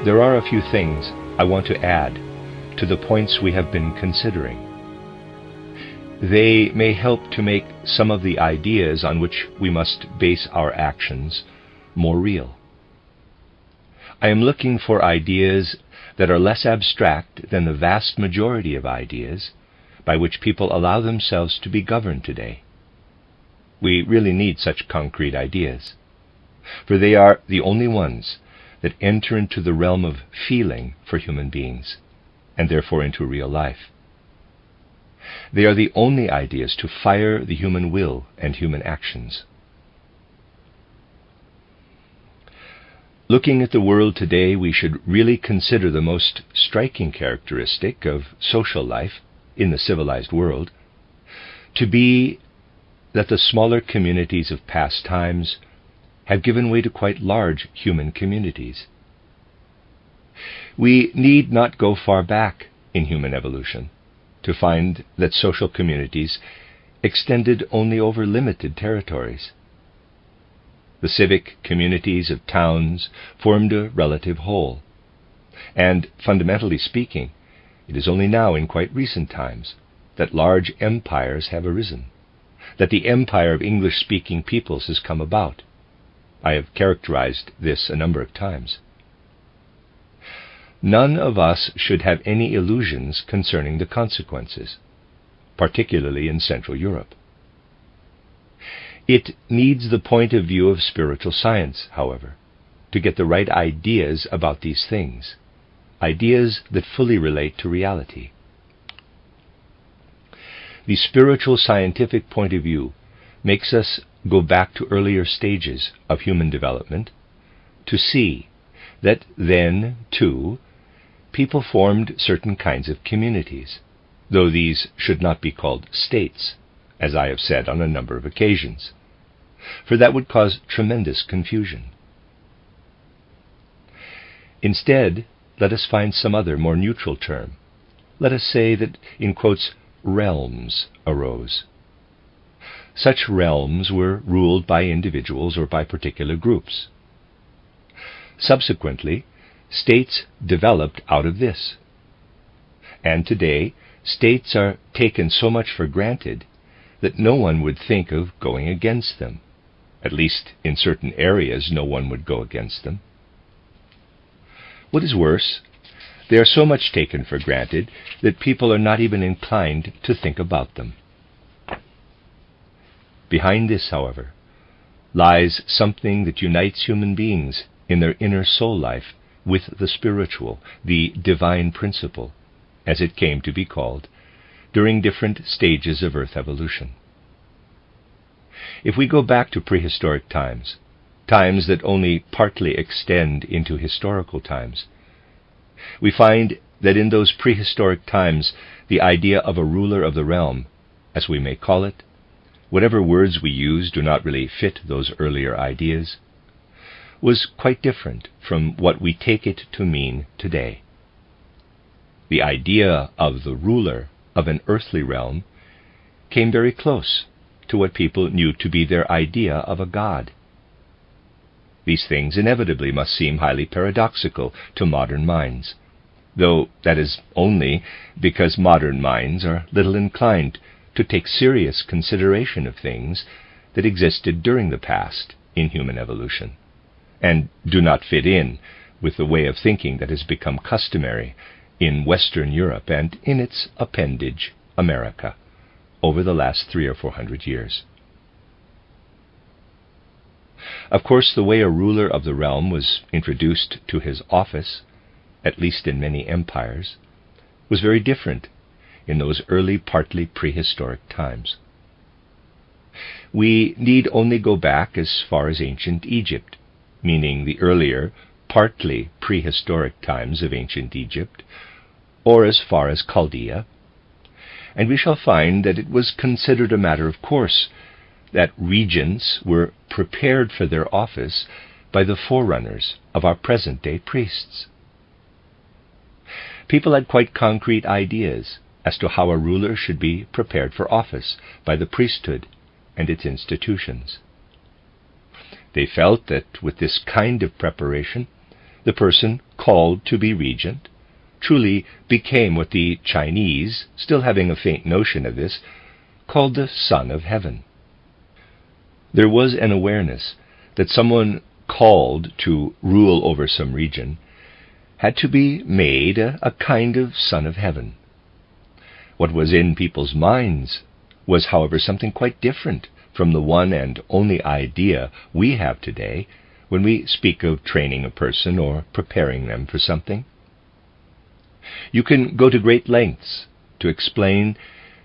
There are a few things I want to add to the points we have been considering. They may help to make some of the ideas on which we must base our actions more real. I am looking for ideas that are less abstract than the vast majority of ideas by which people allow themselves to be governed today. We really need such concrete ideas, for they are the only ones that enter into the realm of feeling for human beings, and therefore into real life. They are the only ideas to fire the human will and human actions. Looking at the world today, we should really consider the most striking characteristic of social life in the civilized world to be that the smaller communities of past times have given way to quite large human communities. We need not go far back in human evolution to find that social communities extended only over limited territories. The civic communities of towns formed a relative whole, and fundamentally speaking, it is only now in quite recent times that large empires have arisen, that the empire of English-speaking peoples has come about. I have characterized this a number of times. None of us should have any illusions concerning the consequences, particularly in Central Europe. It needs the point of view of spiritual science, however, to get the right ideas about these things, ideas that fully relate to reality. The spiritual scientific point of view makes us go back to earlier stages of human development to see that then, too, people formed certain kinds of communities, though these should not be called states, as I have said on a number of occasions, for that would cause tremendous confusion. Instead, let us find some other more neutral term. Let us say that, in quotes, realms arose. Such realms were ruled by individuals or by particular groups. Subsequently, states developed out of this. And today, states are taken so much for granted that no one would think of going against them. At least in certain areas, no one would go against them. What is worse, they are so much taken for granted that people are not even inclined to think about them. Behind this, however, lies something that unites human beings in their inner soul life with the spiritual, the divine principle, as it came to be called, during different stages of Earth evolution. If we go back to prehistoric times, times that only partly extend into historical times, we find that in those prehistoric times the idea of a ruler of the realm, as we may call it, whatever words we use do not really fit those earlier ideas, was quite different from what we take it to mean today. The idea of the ruler of an earthly realm came very close to what people knew to be their idea of a god. These things inevitably must seem highly paradoxical to modern minds, though that is only because modern minds are little inclined to take serious consideration of things that existed during the past in human evolution, and do not fit in with the way of thinking that has become customary in Western Europe and in its appendage, America, over the last 300 or 400 years. Of course, the way a ruler of the realm was introduced to his office, at least in many empires, was very different in those early, partly prehistoric times. We need only go back as far as ancient Egypt, meaning the earlier, partly prehistoric times of ancient Egypt, or as far as Chaldea, and we shall find that it was considered a matter of course that regents were prepared for their office by the forerunners of our present-day priests. People had quite concrete ideas as to how a ruler should be prepared for office by the priesthood and its institutions. They felt that with this kind of preparation, the person called to be regent, truly became what the Chinese, still having a faint notion of this, called the Son of Heaven. There was an awareness that someone called to rule over some region had to be made a kind of Son of Heaven. What was in people's minds was, however, something quite different from the one and only idea we have today when we speak of training a person or preparing them for something. You can go to great lengths to explain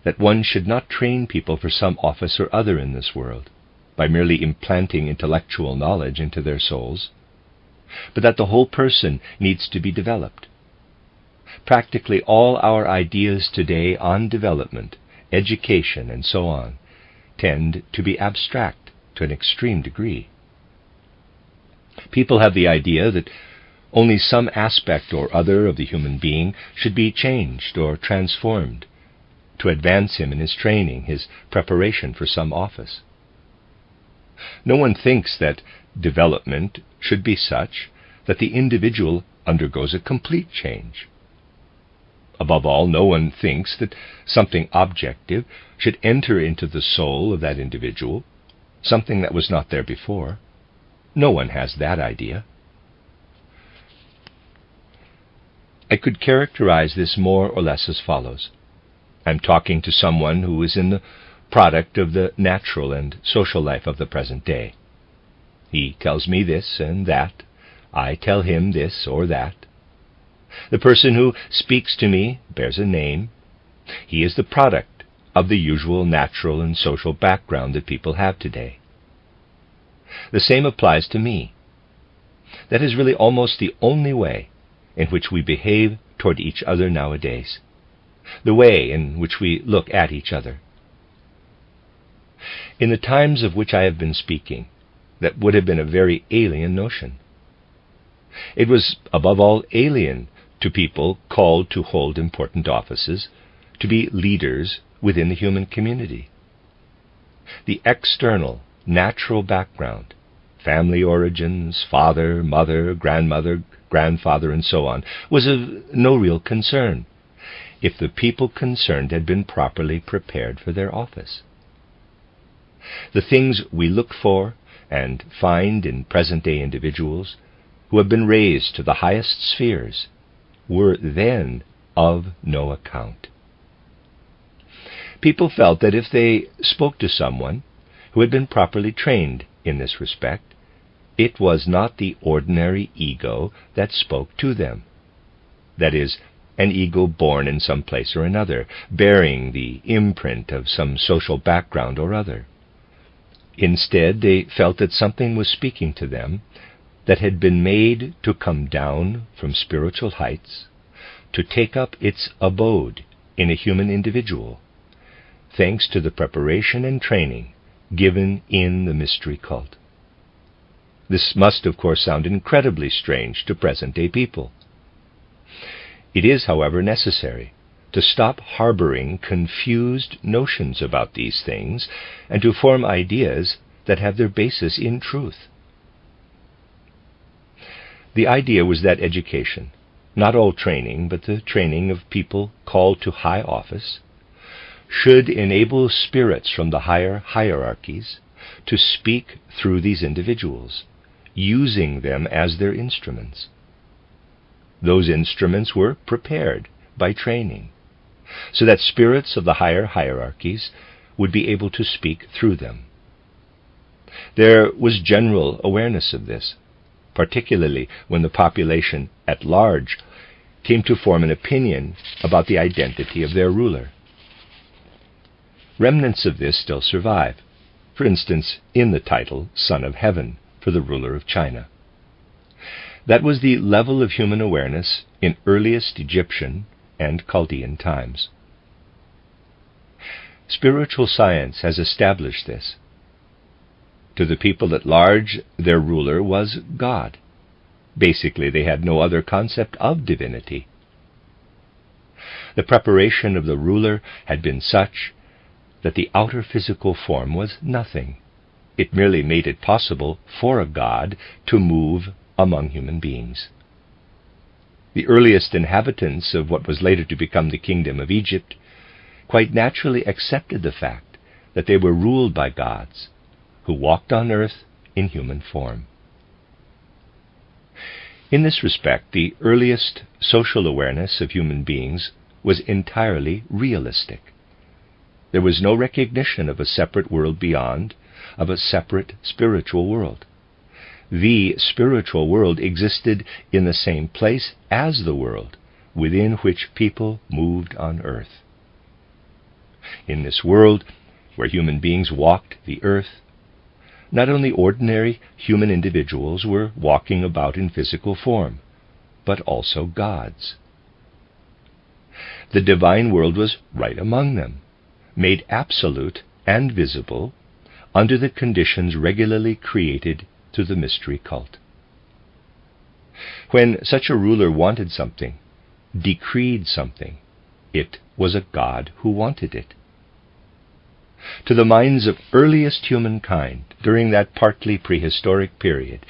that one should not train people for some office or other in this world by merely implanting intellectual knowledge into their souls, but that the whole person needs to be developed. Practically all our ideas today on development, education, and so on, tend to be abstract to an extreme degree. People have the idea that only some aspect or other of the human being should be changed or transformed to advance him in his training, his preparation for some office. No one thinks that development should be such that the individual undergoes a complete change. Above all, no one thinks that something objective should enter into the soul of that individual, something that was not there before. No one has that idea. I could characterize this more or less as follows. I'm talking to someone who is in the product of the natural and social life of the present day. He tells me this and that. I tell him this or that. The person who speaks to me bears a name. He is the product of the usual natural and social background that people have today. The same applies to me. That is really almost the only way in which we behave toward each other nowadays, the way in which we look at each other. In the times of which I have been speaking, that would have been a very alien notion. It was above all alien to people called to hold important offices, to be leaders within the human community. The external, natural background, family origins, father, mother, grandmother, grandfather, and so on, was of no real concern if the people concerned had been properly prepared for their office. The things we look for and find in present-day individuals who have been raised to the highest spheres were then of no account. People felt that if they spoke to someone who had been properly trained in this respect, it was not the ordinary ego that spoke to them. That is, an ego born in some place or another, bearing the imprint of some social background or other. Instead, they felt that something was speaking to them that had been made to come down from spiritual heights, to take up its abode in a human individual, thanks to the preparation and training given in the mystery cult. This must, of course, sound incredibly strange to present-day people. It is, however, necessary to stop harboring confused notions about these things and to form ideas that have their basis in truth. The idea was that education, not all training, but the training of people called to high office, should enable spirits from the higher hierarchies to speak through these individuals, using them as their instruments. Those instruments were prepared by training, so that spirits of the higher hierarchies would be able to speak through them. There was general awareness of this, particularly when the population at large came to form an opinion about the identity of their ruler. Remnants of this still survive, for instance, in the title Son of Heaven for the ruler of China. That was the level of human awareness in earliest Egyptian and Chaldean times. Spiritual science has established this. To the people at large, their ruler was God. Basically, they had no other concept of divinity. The preparation of the ruler had been such that the outer physical form was nothing. It merely made it possible for a God to move among human beings. The earliest inhabitants of what was later to become the kingdom of Egypt quite naturally accepted the fact that they were ruled by gods who walked on earth in human form. In this respect, the earliest social awareness of human beings was entirely realistic. There was no recognition of a separate world beyond, of a separate spiritual world. The spiritual world existed in the same place as the world within which people moved on earth. In this world, where human beings walked the earth, not only ordinary human individuals were walking about in physical form, but also gods. The divine world was right among them, made absolute and visible under the conditions regularly created through the mystery cult. When such a ruler wanted something, decreed something, it was a god who wanted it. To the minds of earliest humankind during that partly prehistoric period,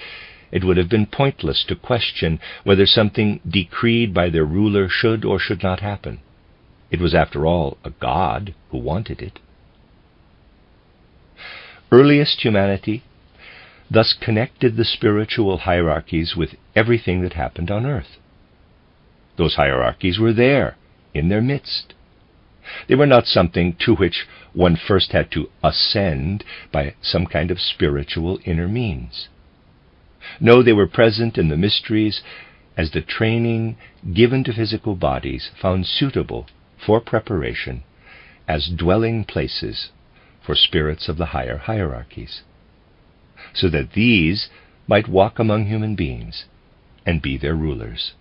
it would have been pointless to question whether something decreed by their ruler should or should not happen. It was, after all, a god who wanted it. Earliest humanity thus connected the spiritual hierarchies with everything that happened on earth. Those hierarchies were there, in their midst. They were not something to which one first had to ascend by some kind of spiritual inner means. No, they were present in the mysteries as the training given to physical bodies found suitable for preparation as dwelling places for spirits of the higher hierarchies, so that these might walk among human beings and be their rulers.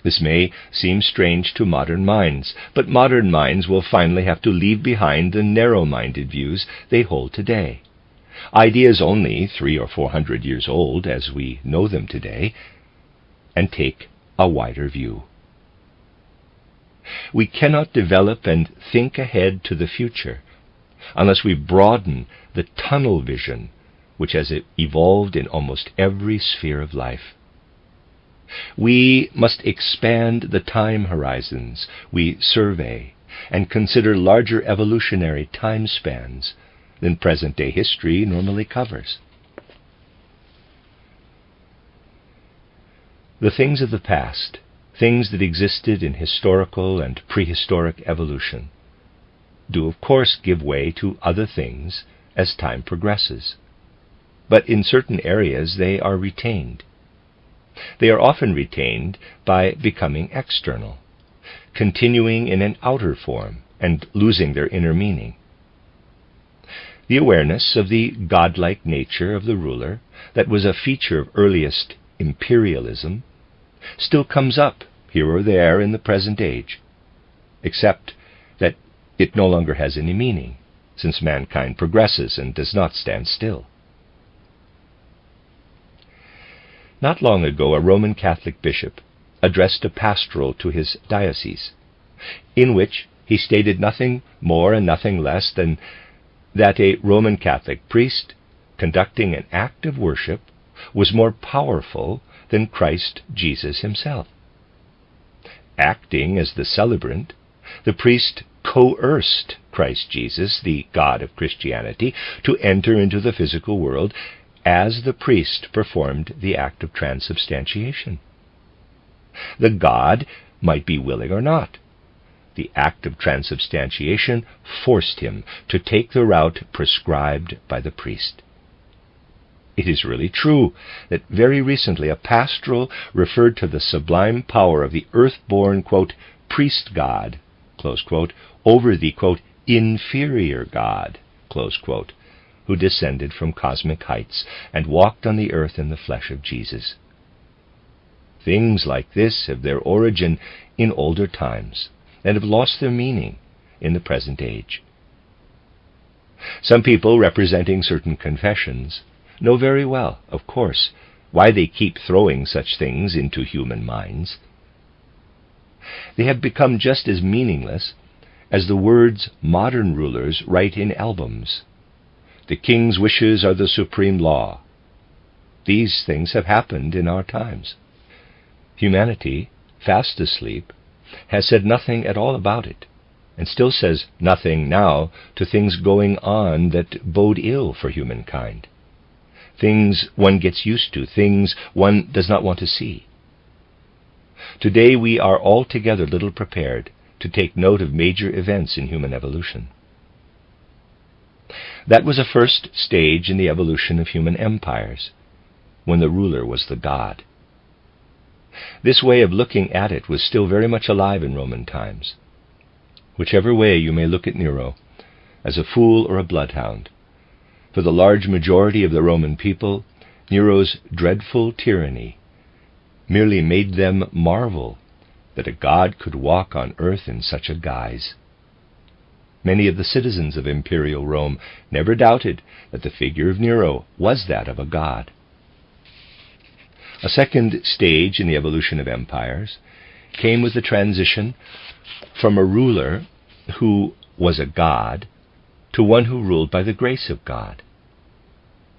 This may seem strange to modern minds, but modern minds will finally have to leave behind the narrow-minded views they hold today. Ideas only 300 or 400 years old, as we know them today, and take a wider view. We cannot develop and think ahead to the future unless we broaden the tunnel vision which has evolved in almost every sphere of life. We must expand the time horizons we survey and consider larger evolutionary time spans than present-day history normally covers. The things of the past, things that existed in historical and prehistoric evolution, do of course give way to other things as time progresses. But in certain areas they are retained. They are often retained by becoming external, continuing in an outer form and losing their inner meaning. The awareness of the godlike nature of the ruler that was a feature of earliest imperialism still comes up here or there in the present age, except that it no longer has any meaning, since mankind progresses and does not stand still. Not long ago, a Roman Catholic bishop addressed a pastoral to his diocese, in which he stated nothing more and nothing less than that a Roman Catholic priest conducting an act of worship was more powerful than Christ Jesus himself. Acting as the celebrant, the priest coerced Christ Jesus, the God of Christianity, to enter into the physical world as the priest performed the act of transubstantiation. The God might be willing or not. The act of transubstantiation forced him to take the route prescribed by the priest. It is really true that very recently a pastoral referred to the sublime power of the earth-born, quote, priest God, close quote, over the, quote, inferior God, close quote, who descended from cosmic heights and walked on the earth in the flesh of Jesus. Things like this have their origin in older times and have lost their meaning in the present age. Some people representing certain confessions know very well, of course, why they keep throwing such things into human minds. They have become just as meaningless as the words modern rulers write in albums. The king's wishes are the supreme law. These things have happened in our times. Humanity, fast asleep, has said nothing at all about it, and still says nothing now to things going on that bode ill for humankind. Things one gets used to, things one does not want to see. Today we are altogether little prepared to take note of major events in human evolution. That was a first stage in the evolution of human empires, when the ruler was the god. This way of looking at it was still very much alive in Roman times. Whichever way you may look at Nero, as a fool or a bloodhound, for the large majority of the Roman people, Nero's dreadful tyranny merely made them marvel that a god could walk on earth in such a guise. Many of the citizens of imperial Rome never doubted that the figure of Nero was that of a god. A second stage in the evolution of empires came with the transition from a ruler who was a god to one who ruled by the grace of God.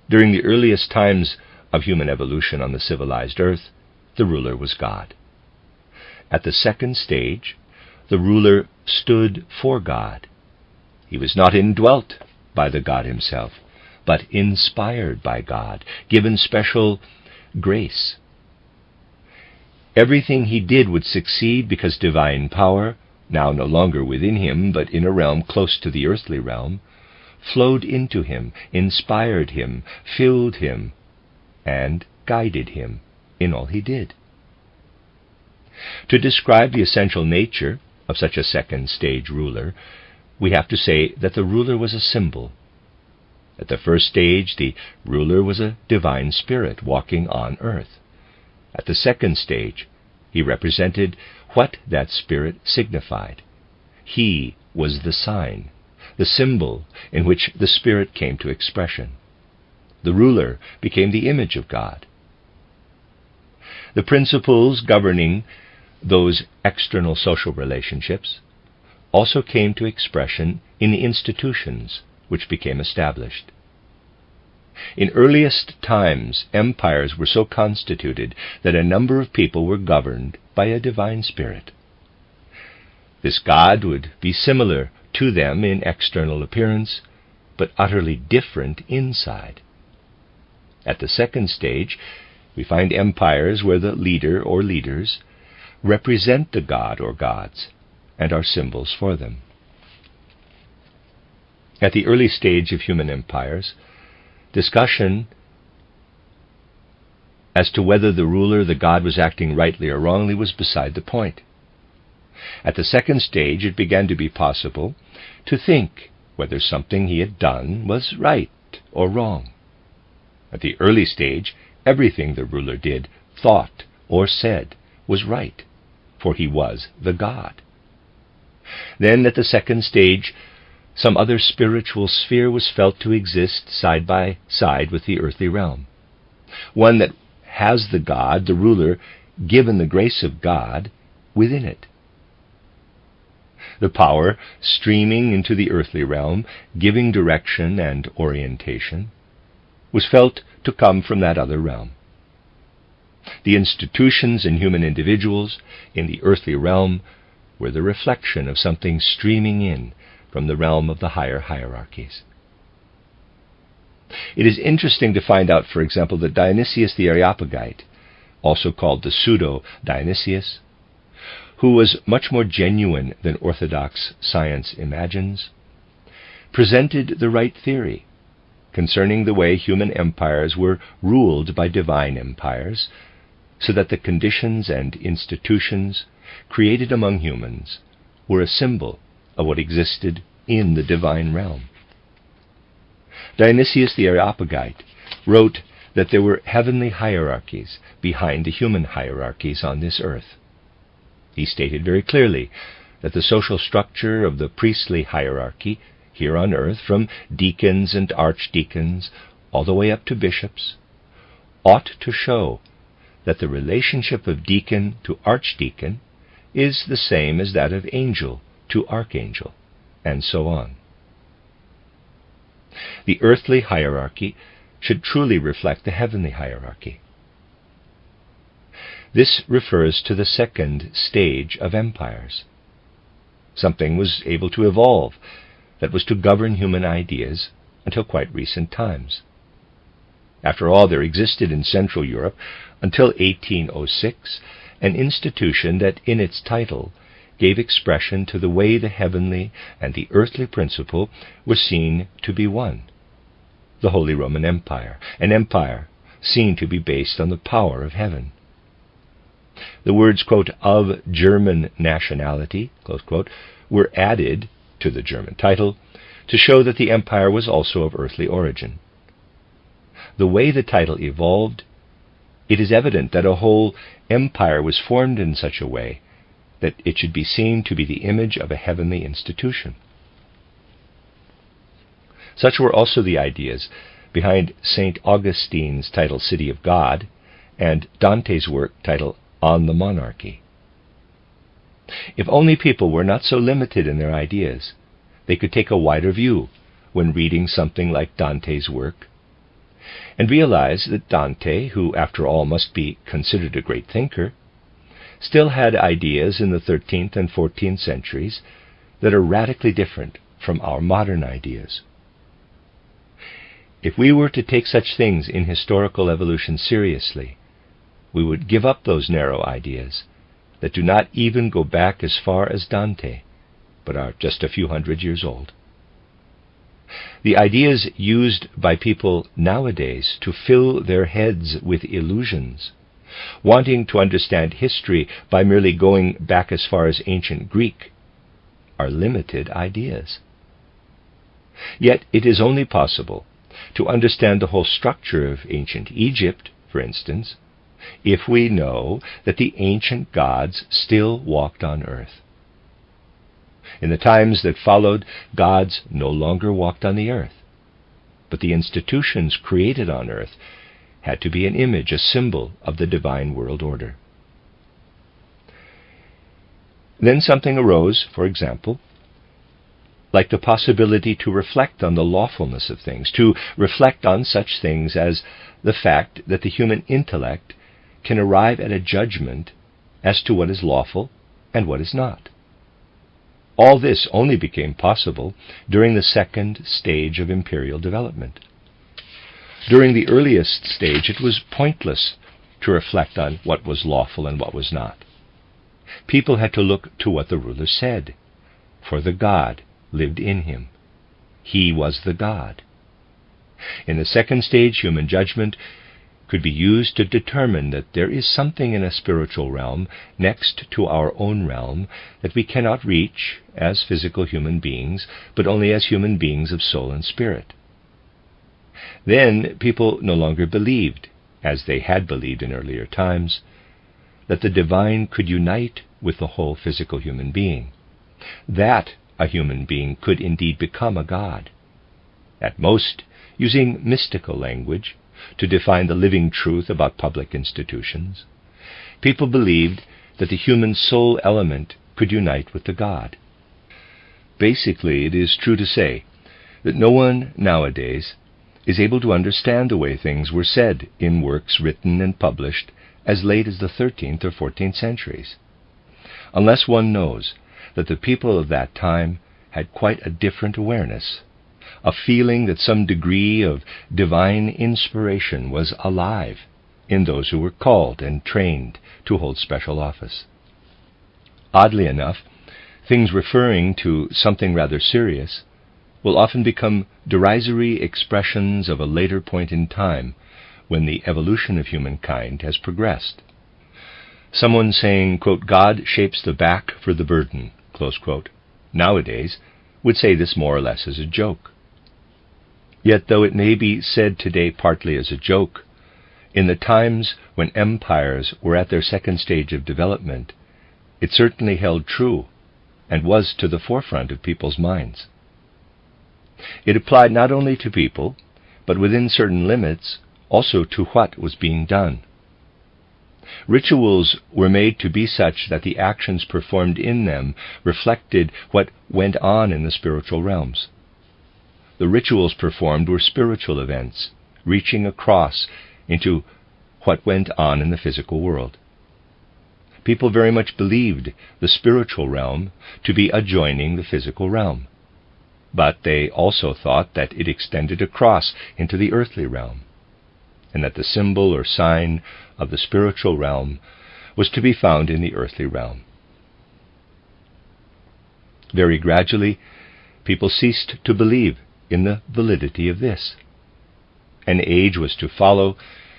During the earliest times of human evolution on the civilized earth, the ruler was God. At the second stage, the ruler stood for God. He was not indwelt by the God himself, but inspired by God, given special grace. Everything he did would succeed because divine power, now no longer within him, but in a realm close to the earthly realm, flowed into him, inspired him, filled him, and guided him in all he did. To describe the essential nature of such a second stage ruler, we have to say that the ruler was a symbol. At the first stage, the ruler was a divine spirit walking on earth. At the second stage, he represented what that spirit signified. He was the sign, the symbol in which the spirit came to expression. The ruler became the image of God. The principles governing those external social relationships also came to expression in the institutions which became established. In earliest times, empires were so constituted that a number of people were governed by a divine spirit. This God would be similar to them in external appearance, but utterly different inside. At the second stage, we find empires where the leader or leaders represent the god or gods and are symbols for them. At the early stage of human empires, discussion as to whether the ruler, the god, was acting rightly or wrongly was beside the point. At the second stage, it began to be possible to think whether something he had done was right or wrong. At the early stage, everything the ruler did, thought, or said was right, for he was the god. Then, at the second stage, some other spiritual sphere was felt to exist side by side with the earthly realm, one that has the god, the ruler, given the grace of God within it. The power streaming into the earthly realm, giving direction and orientation, was felt to come from that other realm. The institutions and human individuals in the earthly realm were the reflection of something streaming in from the realm of the higher hierarchies. It is interesting to find out, for example, that Dionysius the Areopagite, also called the pseudo-Dionysius, who was much more genuine than orthodox science imagines, presented the right theory concerning the way human empires were ruled by divine empires, so that the conditions and institutions created among humans were a symbol of what existed in the divine realm. Dionysius the Areopagite wrote that there were heavenly hierarchies behind the human hierarchies on this earth. He stated very clearly that the social structure of the priestly hierarchy here on earth, from deacons and archdeacons all the way up to bishops, ought to show that the relationship of deacon to archdeacon is the same as that of angel to archangel, and so on. The earthly hierarchy should truly reflect the heavenly hierarchy. This refers to the second stage of empires. Something was able to evolve that was to govern human ideas until quite recent times. After all, there existed in Central Europe, until 1806, an institution that in its title gave expression to the way the heavenly and the earthly principle were seen to be one: the Holy Roman Empire, an empire seen to be based on the power of heaven. The words, quote, "of German nationality," close quote, were added to the German title to show that the empire was also of earthly origin. The way the title evolved, it is evident that a whole empire was formed in such a way that it should be seen to be the image of a heavenly institution. Such were also the ideas behind St. Augustine's title City of God and Dante's work titled On the Monarchy. If only people were not so limited in their ideas, they could take a wider view when reading something like Dante's work, and realize that Dante, who after all must be considered a great thinker, still had ideas in the 13th and 14th centuries that are radically different from our modern ideas. If we were to take such things in historical evolution seriously, we would give up those narrow ideas that do not even go back as far as Dante, but are just a few hundred years old. The ideas used by people nowadays to fill their heads with illusions, wanting to understand history by merely going back as far as ancient Greek, are limited ideas. Yet it is only possible to understand the whole structure of ancient Egypt, for instance, if we know that the ancient gods still walked on earth. In the times that followed, gods no longer walked on the earth, but the institutions created on earth had to be an image, a symbol of the divine world order. Then something arose, for example, like the possibility to reflect on the lawfulness of things, to reflect on such things as the fact that the human intellect can arrive at a judgment as to what is lawful and what is not. All this only became possible during the second stage of imperial development. During the earliest stage, it was pointless to reflect on what was lawful and what was not. People had to look to what the ruler said, for the God lived in him. He was the God. In the second stage, human judgment could be used to determine that there is something in a spiritual realm next to our own realm that we cannot reach as physical human beings, but only as human beings of soul and spirit. Then people no longer believed, as they had believed in earlier times, that the divine could unite with the whole physical human being, that a human being could indeed become a god. At most, using mystical language to define the living truth about public institutions, people believed that the human soul element could unite with the God. Basically, it is true to say that no one nowadays is able to understand the way things were said in works written and published as late as the 13th or 14th centuries, unless one knows that the people of that time had quite a different awareness, a feeling that some degree of divine inspiration was alive in those who were called and trained to hold special office. Oddly enough, things referring to something rather serious will often become derisory expressions of a later point in time when the evolution of humankind has progressed. Someone saying, quote, "God shapes the back for the burden," close quote, nowadays would say this more or less as a joke. Yet though it may be said today partly as a joke, in the times when empires were at their second stage of development, it certainly held true and was to the forefront of people's minds. It applied not only to people, but within certain limits, also to what was being done. Rituals were made to be such that the actions performed in them reflected what went on in the spiritual realms. The rituals performed were spiritual events, reaching across into what went on in the physical world. people very much believed the spiritual realm to be adjoining the physical realm, but they also thought that it extended across into the earthly realm, and that the symbol or sign of the spiritual realm was to be found in the earthly realm. Very gradually, people ceased to believe in the validity of this. An age was to follow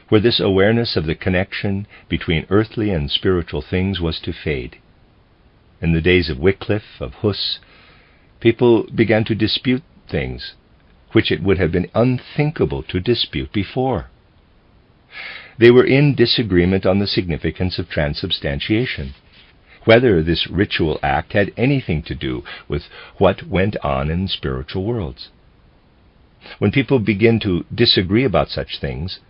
where this awareness of the connection between earthly and spiritual things was to fade. In the days of Wycliffe, of Huss, people began to dispute things which it would have been unthinkable to dispute before. They were in disagreement on the significance of transubstantiation, whether this ritual act had anything to do with what went on in spiritual worlds. When people begin to disagree about such things,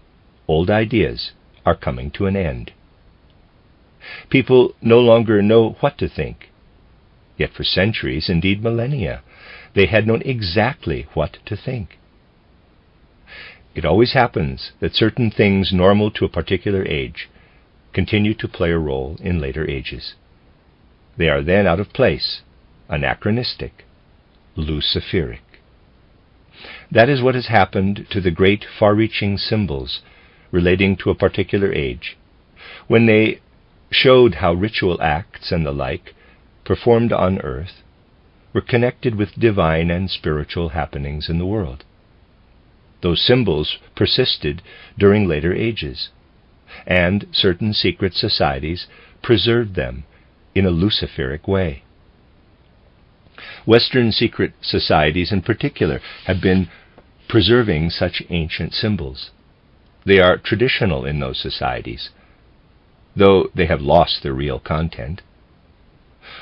old ideas are coming to an end. People no longer know what to think. Yet for centuries, indeed millennia, they had known exactly what to think. It always happens that certain things normal to a particular age continue to play a role in later ages. They are then out of place, anachronistic, luciferic. That is what has happened to the great far-reaching symbols relating to a particular age, when they showed how ritual acts and the like performed on earth were connected with divine and spiritual happenings in the world. Those symbols persisted during later ages, and certain secret societies preserved them in a luciferic way. Western secret societies in particular have been preserving such ancient symbols. They are traditional in those societies, though they have lost their real content.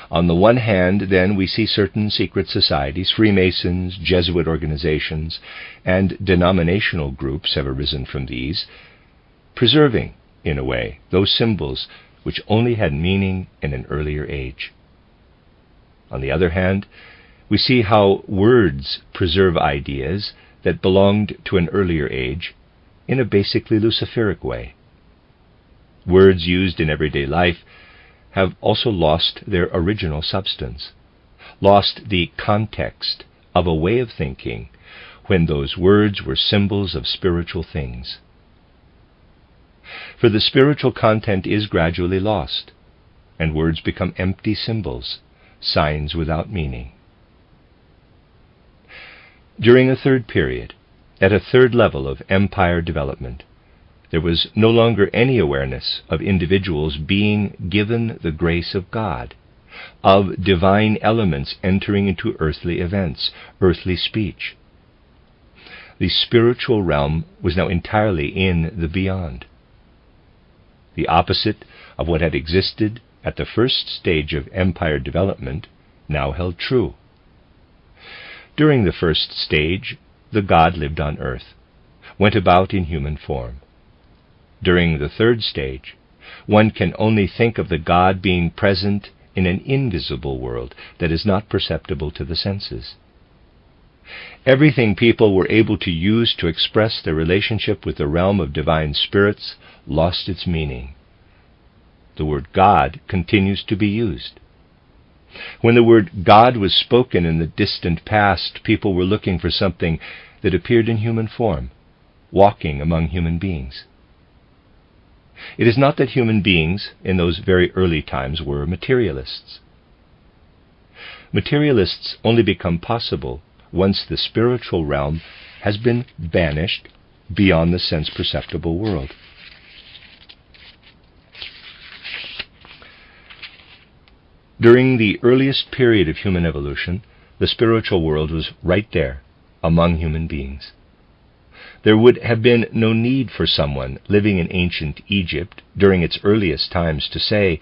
On the one hand, then, we see certain secret societies, Freemasons, Jesuit organizations, and denominational groups have arisen from these, preserving, in a way, those symbols which only had meaning in an earlier age. On the other hand, we see how words preserve ideas that belonged to an earlier age in a basically luciferic way. Words used in everyday life have also lost their original substance, lost the context of a way of thinking when those words were symbols of spiritual things. For the spiritual content is gradually lost, and words become empty symbols, signs without meaning. During a third period, at a third level of empire development, there was no longer any awareness of individuals being given the grace of God, of divine elements entering into earthly events, earthly speech. The spiritual realm was now entirely in the beyond. The opposite of what had existed at the first stage of empire development now held true. During the first stage, the God lived on earth, went about in human form. During the third stage, one can only think of the God being present in an invisible world that is not perceptible to the senses. Everything people were able to use to express their relationship with the realm of divine spirits lost its meaning. The word God continues to be used. When the word God was spoken in the distant past, people were looking for something that appeared in human form, walking among human beings. It is not that human beings in those very early times were materialists. Materialists only become possible once the spiritual realm has been banished beyond the sense-perceptible world. During the earliest period of human evolution, the spiritual world was right there, among human beings. There would have been no need for someone living in ancient Egypt during its earliest times to say,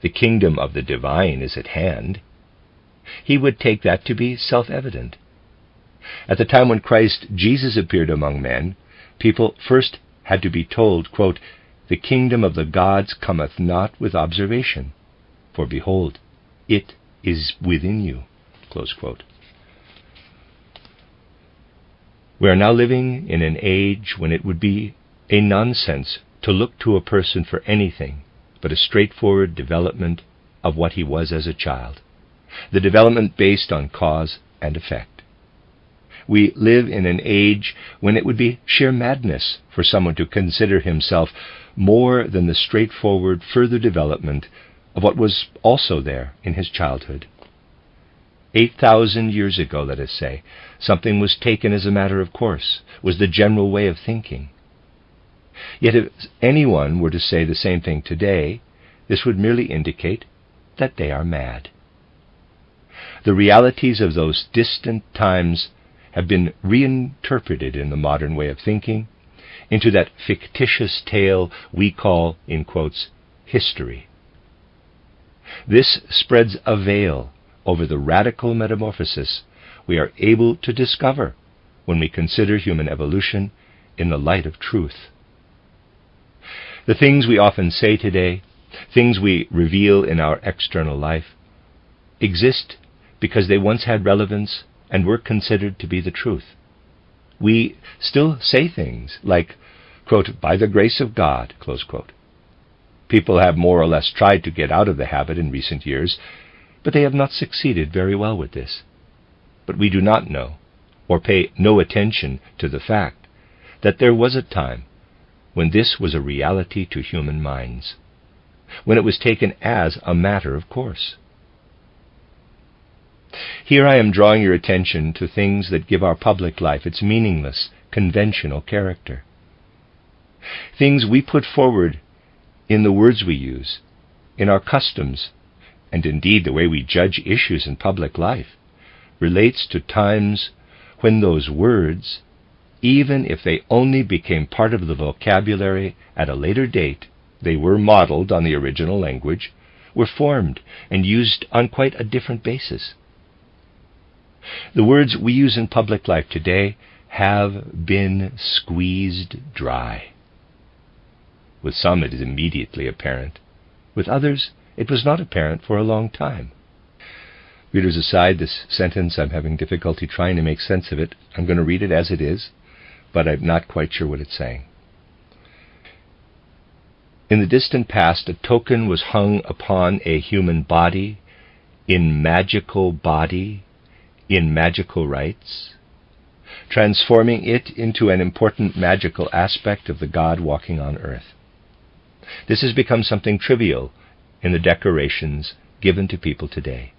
"The kingdom of the divine is at hand." He would take that to be self-evident. At the time when Christ Jesus appeared among men, people first had to be told, quote, "The kingdom of the gods cometh not with observation, for behold, it is within you." Close quote. We are now living in an age when it would be a nonsense to look to a person for anything but a straightforward development of what he was as a child, the development based on cause and effect. We live in an age when it would be sheer madness for someone to consider himself more than the straightforward further development of what was also there in his childhood. 8,000 years ago, let us say, something was taken as a matter of course, was the general way of thinking. Yet if anyone were to say the same thing today, this would merely indicate that they are mad. The realities of those distant times have been reinterpreted in the modern way of thinking into that fictitious tale we call, in quotes, history. This spreads a veil over the radical metamorphosis we are able to discover when we consider human evolution in the light of truth. The things we often say today, things we reveal in our external life, exist because they once had relevance and were considered to be the truth. We still say things like, quote, by the grace of God, close quote. People have more or less tried to get out of the habit in recent years, but they have not succeeded very well with this. But we do not know, or pay no attention to the fact that there was a time when this was a reality to human minds, when it was taken as a matter of course. Here I am drawing your attention to things that give our public life its meaningless, conventional character. Things we put forward in the words we use, in our customs, and indeed the way we judge issues in public life, relates to times when those words, even if they only became part of the vocabulary at a later date, they were modeled on the original language, were formed and used on quite a different basis. The words we use in public life today have been squeezed dry. With some it is immediately apparent. With others it was not apparent for a long time. Readers aside, this sentence, I'm having difficulty trying to make sense of it. I'm going to read it as it is, but I'm not quite sure what it's saying. In the distant past, a token was hung upon a human body, in magical rites, transforming it into an important magical aspect of the God walking on earth. This has become something trivial in the decorations given to people today.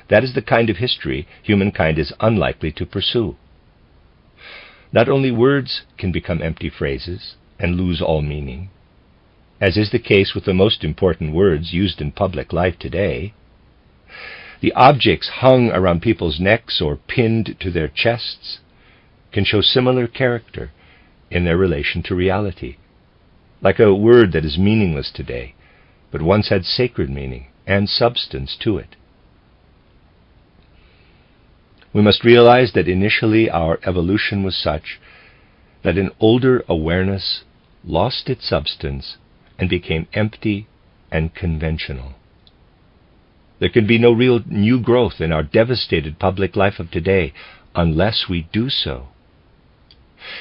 That is the kind of history humankind is unlikely to pursue. Not only words can become empty phrases and lose all meaning, as is the case with the most important words used in public life today, the objects hung around people's necks or pinned to their chests can show similar character in their relation to reality, like a word that is meaningless today, but once had sacred meaning and substance to it. We must realize that initially our evolution was such that an older awareness lost its substance and became empty and conventional. There can be no real new growth in our devastated public life of today unless we do so.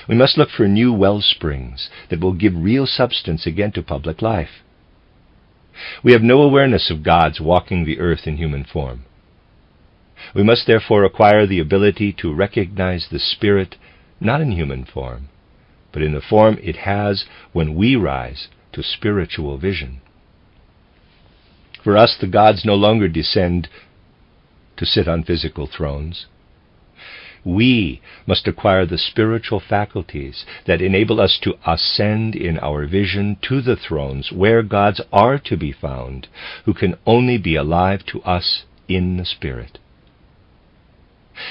We must look for new well springs that will give real substance again to public life. We have no awareness of God's walking the earth in human form. We must therefore acquire the ability to recognize the Spirit not in human form, but in the form it has when we rise to spiritual vision. For us, the gods no longer descend to sit on physical thrones. We must acquire the spiritual faculties that enable us to ascend in our vision to the thrones where gods are to be found, who can only be alive to us in the Spirit.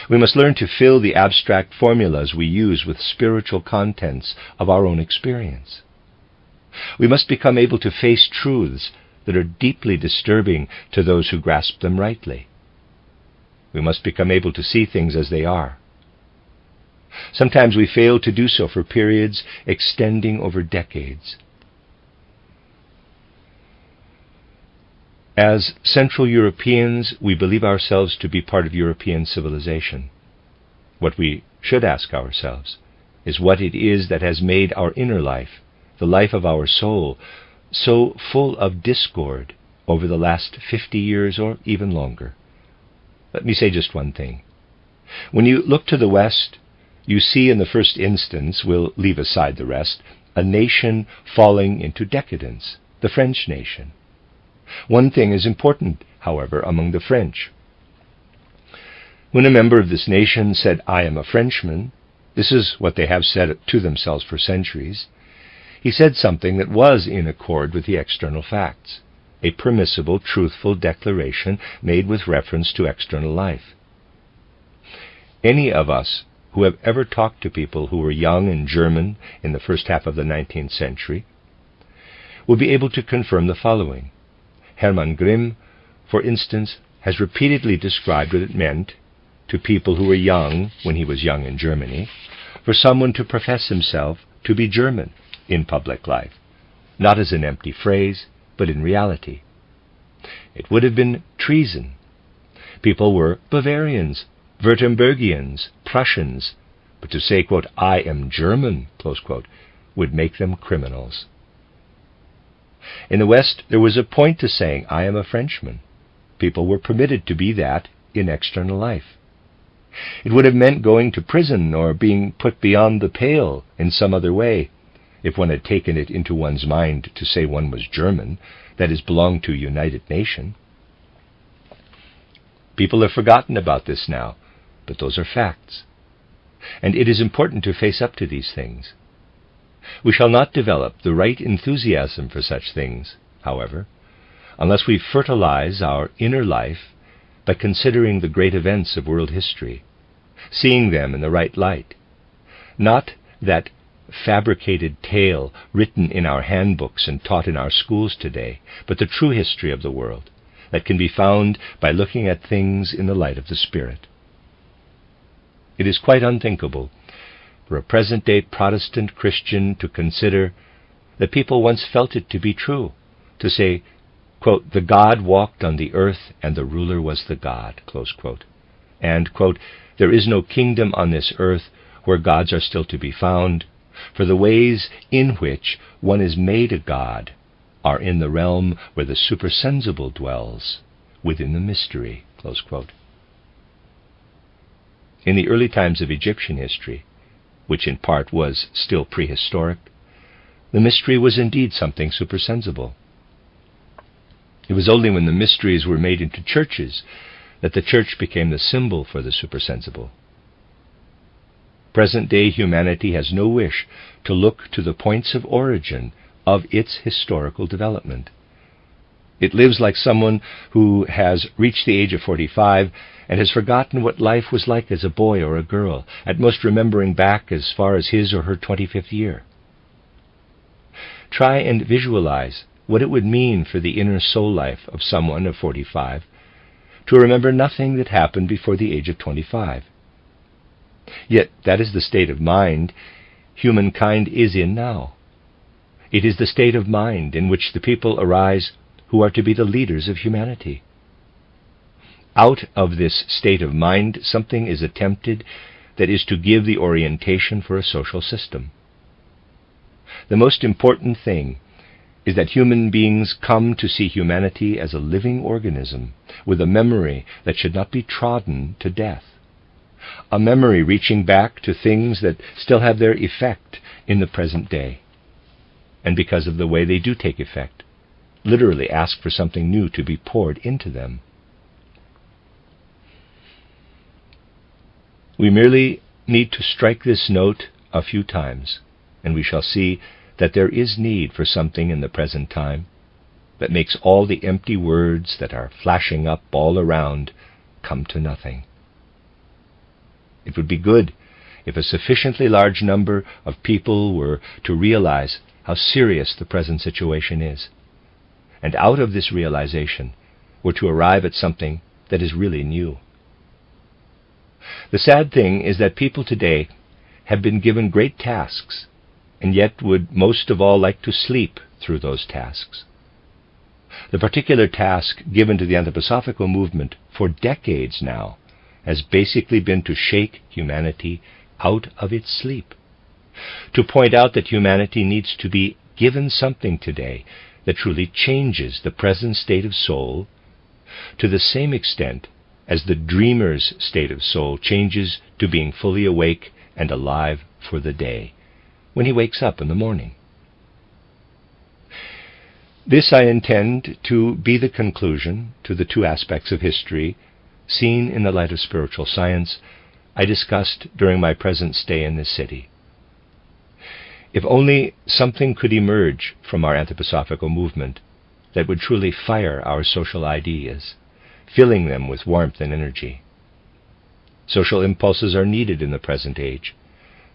We must learn to fill the abstract formulas we use with spiritual contents of our own experience. We must become able to face truths that are deeply disturbing to those who grasp them rightly. We must become able to see things as they are. Sometimes we fail to do so for periods extending over decades. As Central Europeans, we believe ourselves to be part of European civilization. What we should ask ourselves is what it is that has made our inner life, the life of our soul, so full of discord over the last 50 years or even longer? Let me say just one thing. When you look to the West, you see in the first instance, we'll leave aside the rest, a nation falling into decadence, the French nation. One thing is important, however, among the French. When a member of this nation said, "I am a Frenchman," this is what they have said to themselves for centuries, he said something that was in accord with the external facts, a permissible, truthful declaration made with reference to external life. Any of us who have ever talked to people who were young and German in the first half of the 19th century will be able to confirm the following. Hermann Grimm, for instance, has repeatedly described what it meant to people who were young when he was young in Germany for someone to profess himself to be German in public life, not as an empty phrase, but in reality. It would have been treason. People were Bavarians, Württembergians, Prussians, but to say, quote, "I am German," close quote, would make them criminals. In the West, there was a point to saying, "I am a Frenchman." People were permitted to be that in external life. It would have meant going to prison or being put beyond the pale in some other way, if one had taken it into one's mind to say one was German, that is, belonged to a United Nation. People have forgotten about this now, but those are facts. And it is important to face up to these things. We shall not develop the right enthusiasm for such things, however, unless we fertilize our inner life by considering the great events of world history, seeing them in the right light, not that fabricated tale written in our handbooks and taught in our schools today, but the true history of the world that can be found by looking at things in the light of the Spirit. It is quite unthinkable for a present-day Protestant Christian to consider that people once felt it to be true, to say, quote, "The God walked on the earth, and the ruler was the God," close quote, and, quote, "There is no kingdom on this earth where gods are still to be found, for the ways in which one is made a god are in the realm where the supersensible dwells, within the mystery," close quote. In the early times of Egyptian history, which in part was still prehistoric, the mystery was indeed something supersensible. It was only when the mysteries were made into churches that the church became the symbol for the supersensible. Present-day humanity has no wish to look to the points of origin of its historical development. It lives like someone who has reached the age of 45 and has forgotten what life was like as a boy or a girl, at most remembering back as far as his or her 25th year. Try and visualize what it would mean for the inner soul life of someone of 45 to remember nothing that happened before the age of 25. Yet that is the state of mind humankind is in now. It is the state of mind in which the people arise who are to be the leaders of humanity. Out of this state of mind, something is attempted that is to give the orientation for a social system. The most important thing is that human beings come to see humanity as a living organism with a memory that should not be trodden to death, a memory reaching back to things that still have their effect in the present day, and because of the way they do take effect, literally ask for something new to be poured into them. We merely need to strike this note a few times, and we shall see that there is need for something in the present time that makes all the empty words that are flashing up all around come to nothing. It would be good if a sufficiently large number of people were to realize how serious the present situation is, and out of this realization were to arrive at something that is really new. The sad thing is that people today have been given great tasks, and yet would most of all like to sleep through those tasks. The particular task given to the anthroposophical movement for decades now has basically been to shake humanity out of its sleep, to point out that humanity needs to be given something today that truly changes the present state of soul to the same extent as the dreamer's state of soul changes to being fully awake and alive for the day when he wakes up in the morning. This I intend to be the conclusion to the two aspects of history, seen in the light of spiritual science, I discussed during my present stay in this city. If only something could emerge from our anthroposophical movement that would truly fire our social ideas, filling them with warmth and energy. Social impulses are needed in the present age.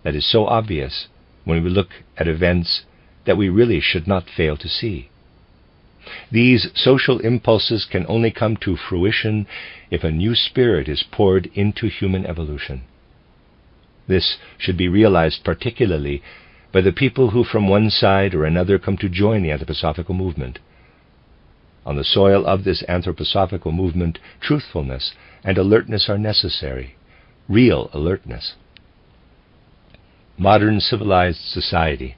That is so obvious when we look at events that we really should not fail to see. These social impulses can only come to fruition if a new spirit is poured into human evolution. This should be realized particularly by the people who from one side or another come to join the anthroposophical movement. On the soil of this anthroposophical movement, truthfulness and alertness are necessary, real alertness. Modern civilized society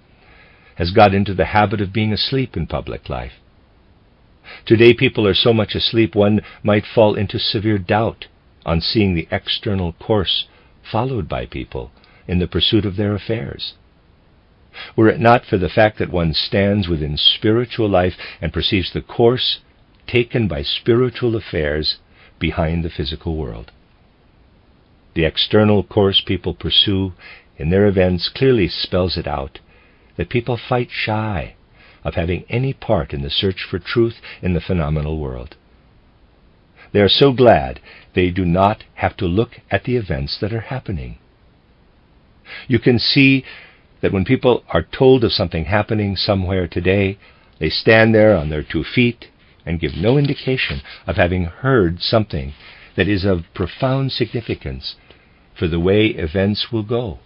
has got into the habit of being asleep in public life. Today people are so much asleep one might fall into severe doubt on seeing the external course followed by people in the pursuit of their affairs. Were it not for the fact that one stands within spiritual life and perceives the course taken by spiritual affairs behind the physical world. The external course people pursue in their events clearly spells it out, that people fight shy of having any part in the search for truth in the phenomenal world. They are so glad they do not have to look at the events that are happening. You can see that when people are told of something happening somewhere today, they stand there on their 2 feet and give no indication of having heard something that is of profound significance for the way events will go.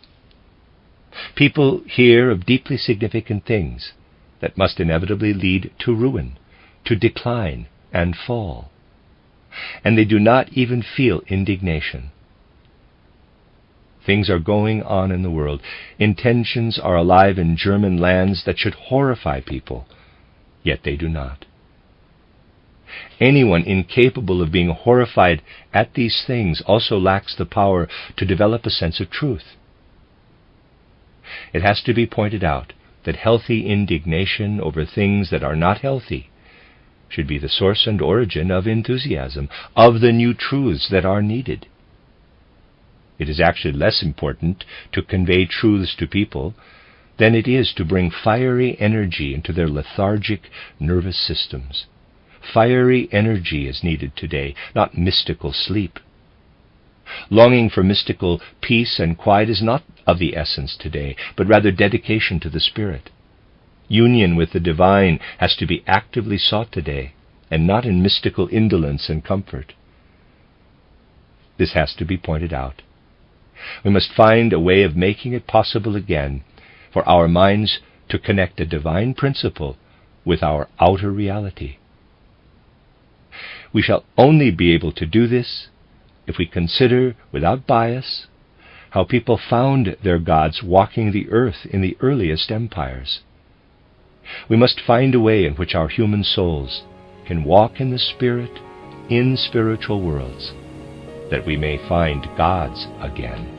People hear of deeply significant things that must inevitably lead to ruin, to decline and fall, and they do not even feel indignation. Things are going on in the world. Intentions are alive in German lands that should horrify people, yet they do not. Anyone incapable of being horrified at these things also lacks the power to develop a sense of truth. It has to be pointed out that healthy indignation over things that are not healthy should be the source and origin of enthusiasm, of the new truths that are needed. It is actually less important to convey truths to people than it is to bring fiery energy into their lethargic nervous systems. Fiery energy is needed today, not mystical sleep. Longing for mystical peace and quiet is not of the essence today, but rather dedication to the Spirit. Union with the divine has to be actively sought today, and not in mystical indolence and comfort. This has to be pointed out. We must find a way of making it possible again for our minds to connect a divine principle with our outer reality. We shall only be able to do this if we consider without bias how people found their gods walking the earth in the earliest empires. We must find a way in which our human souls can walk in the Spirit in spiritual worlds, that we may find gods again.